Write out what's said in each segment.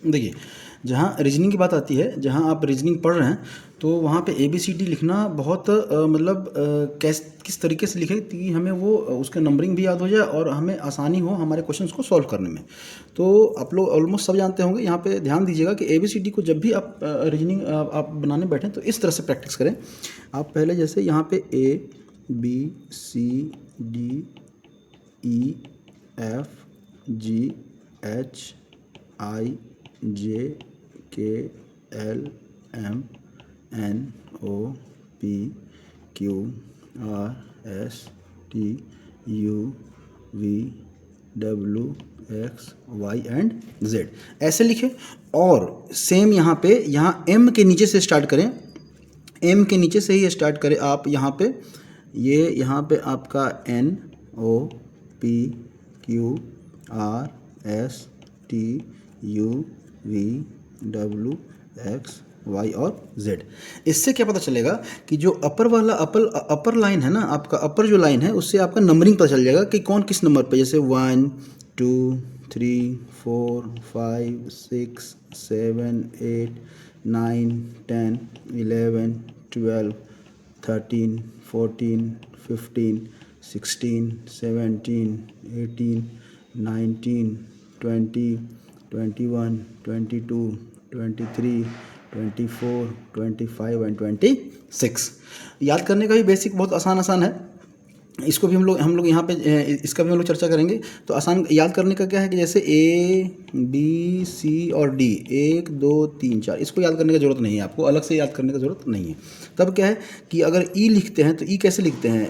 देखिए, जहाँ रीजनिंग की बात आती है, जहाँ आप रीजनिंग पढ़ रहे हैं तो वहाँ पे ABCD लिखना बहुत किस तरीके से लिखें कि हमें वो उसका नंबरिंग भी याद हो जाए और हमें आसानी हो हमारे क्वेश्चंस को सॉल्व करने में। तो आप लोग ऑलमोस्ट सब जानते होंगे, यहाँ पे ध्यान दीजिएगा कि ABCD को जब भी आप रीजनिंग आप बनाने बैठें तो इस तरह से प्रैक्टिस करें। आप पहले जैसे यहाँ पे ABCDEFGHIJKLMNOPQRSTUVWXY एंड Z ऐसे लिखें। और सेम यहाँ पे M के नीचे से स्टार्ट करें, M के नीचे से ही स्टार्ट करें आप यहाँ पे। ये यहाँ पे आपका NOPQRSTUVWXY और Z। इससे क्या पता चलेगा कि जो अपर लाइन है ना, आपका अपर जो लाइन है उससे आपका नंबरिंग पता चल जाएगा कि कौन किस नंबर पे, जैसे 1 2 3 4 5 6 7 8 9 10 11 12 13 14 15 16 17 18 19 20 21 22 23 24 25 एंड 26। याद करने का भी बेसिक बहुत आसान है। इसको भी हम लोग यहाँ पे इसका भी हम लोग चर्चा करेंगे। तो आसान याद करने का क्या है कि जैसे ABC और D 1 2 3 4, इसको याद करने की ज़रूरत नहीं है, आपको अलग से याद करने की ज़रूरत नहीं है। तब क्या है कि अगर E लिखते हैं तो E कैसे लिखते हैं,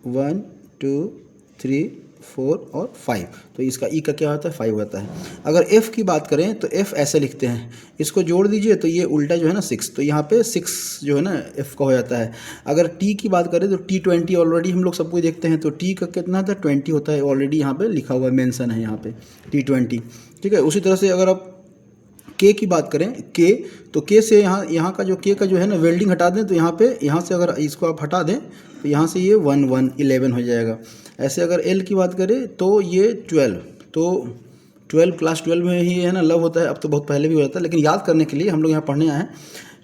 1 2 3 4 और 5, तो इसका E का क्या होता है, 5 होता है। अगर F की बात करें तो F ऐसे लिखते हैं, इसको जोड़ दीजिए तो ये उल्टा जो है ना 6, तो यहाँ पे 6 जो है ना F का हो जाता है। अगर T की बात करें तो T20 ऑलरेडी हम लोग सब कुछ देखते हैं, तो T का कितना था, 20 होता है, ऑलरेडी यहाँ पे लिखा हुआ है, मेंशन है यहाँ पे T20। ठीक है, उसी तरह से अगर आप K की बात करें, K तो K से यहाँ का जो K का जो है ना वेल्डिंग हटा दें, तो यहाँ से अगर इसको आप हटा दें तो यहाँ से ये 1 1 11 हो जाएगा। ऐसे अगर L की बात करें तो ये 12, तो 12 क्लास 12 में ही है ना लव होता है, अब तो बहुत पहले भी होता है, लेकिन याद करने के लिए हम लोग यहाँ पढ़ने आए हैं।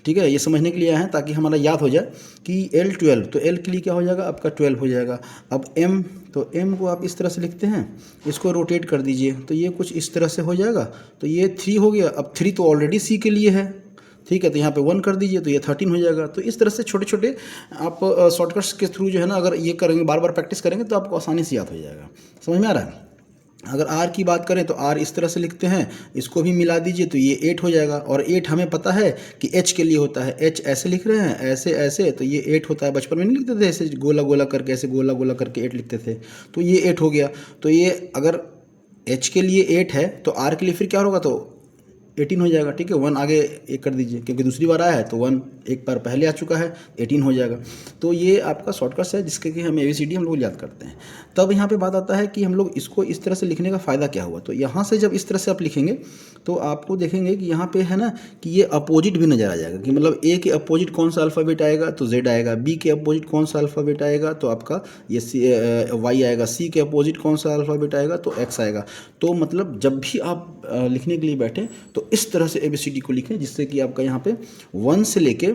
ठीक है, ये समझने के लिए आए हैं ताकि हमारा याद हो जाए कि L12, तो L के लिए क्या हो जाएगा, आपका 12 हो जाएगा। अब M, तो M को आप इस तरह से लिखते हैं, इसको रोटेट कर दीजिए तो ये कुछ इस तरह से हो जाएगा, तो ये 3 हो गया। अब 3 तो ऑलरेडी C के लिए है, ठीक है, तो यहाँ पे 1 कर दीजिए तो ये 13 हो जाएगा। तो इस तरह से छोटे छोटे आप शॉर्टकट्स के थ्रू जो है ना, अगर ये करेंगे, बार बार प्रैक्टिस करेंगे तो आपको आसानी से याद हो जाएगा। समझ में आ रहा है। अगर R की बात करें तो R इस तरह से लिखते हैं, इसको भी मिला दीजिए तो ये 8 हो जाएगा। और 8 हमें पता है कि H के लिए होता है, H ऐसे लिख रहे हैं, ऐसे ऐसे, तो ये 8 होता है। बचपन में नहीं लिखते थे ऐसे गोला गोला करके, ऐसे गोला गोला करके 8 लिखते थे, तो ये 8 हो गया। तो ये अगर H के लिए 8 है तो R के लिए फिर क्या होगा, तो 18 हो जाएगा। ठीक है, 1 आगे एक कर दीजिए क्योंकि दूसरी बार आया है, तो 1 एक बार पहले आ चुका है, 18 हो जाएगा। तो ये आपका शॉर्टकट है जिसके कि हम ABCD हम लोग याद करते हैं। तब यहाँ पे बात आता है कि हम लोग इसको इस तरह से लिखने का फ़ायदा क्या हुआ। तो यहाँ से जब इस तरह से आप लिखेंगे तो आपको देखेंगे कि यहाँ पे है ना कि ये अपोजिट भी नज़र आ जाएगा, कि मतलब A के अपोजिट कौन सा अल्फ़ाबेट आएगा तो Z आएगा, B के अपोजिट कौन सा अल्फ़ाबेट आएगा तो आपका ये Y आएगा, C के अपोजिट कौन सा अल्फ़ाबेट आएगा तो X आएगा। तो मतलब जब भी आप लिखने के लिए बैठें तो इस तरह से ABCD को लिखें, जिससे कि आपका यहाँ पे 1 से लेके,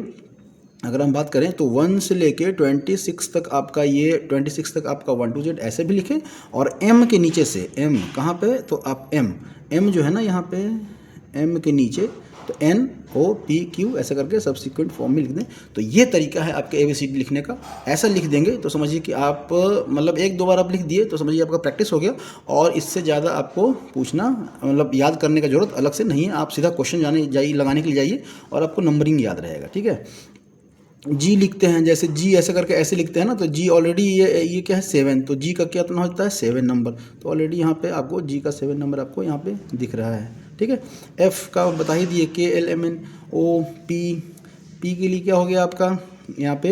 अगर हम बात करें तो 1 से लेके 26 तक आपका, ये 26 तक आपका 1 to Z ऐसे भी लिखें। और M के नीचे से, M कहाँ पे, तो आप M जो है ना यहाँ पे M के नीचे, तो NOPQ ऐसा करके सब्सिक्वेंट फॉर्म में लिख दें। तो ये तरीका है आपके ABCD लिखने का। ऐसा लिख देंगे तो समझिए कि आप मतलब 1-2 बार आप लिख दिए तो समझिए आपका प्रैक्टिस हो गया, और इससे ज़्यादा आपको पूछना मतलब याद करने का ज़रूरत अलग से नहीं है। आप सीधा क्वेश्चन लगाने के लिए जाइए और आपको नंबरिंग याद रहेगा। ठीक है, G लिखते हैं, जैसे G ऐसे करके ऐसे लिखते हैं ना, तो G ऑलरेडी ये क्या है 7, तो G का क्या इतना होता है 7 नंबर, तो ऑलरेडी यहाँ पे आपको G का 7 नंबर आपको यहाँ पे दिख रहा है। ठीक है, F का बता ही दिए, KLMNOP, P के लिए क्या हो गया आपका यहाँ पे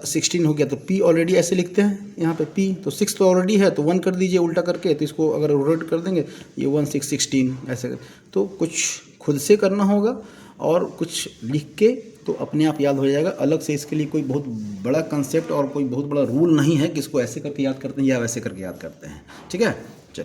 16 हो गया, तो P ऑलरेडी ऐसे लिखते हैं यहाँ पे P, तो 6 तो ऑलरेडी है, तो 1 कर दीजिए उल्टा करके, तो इसको अगर रोटेट कर देंगे ये 1 6 16 ऐसे। तो कुछ खुद से करना होगा और कुछ लिख के तो अपने आप याद हो जाएगा। अलग से इसके लिए कोई बहुत बड़ा कंसेप्ट और कोई बहुत बड़ा रूल नहीं है कि इसको ऐसे करके याद करते हैं या वैसे करके याद करते हैं। ठीक है।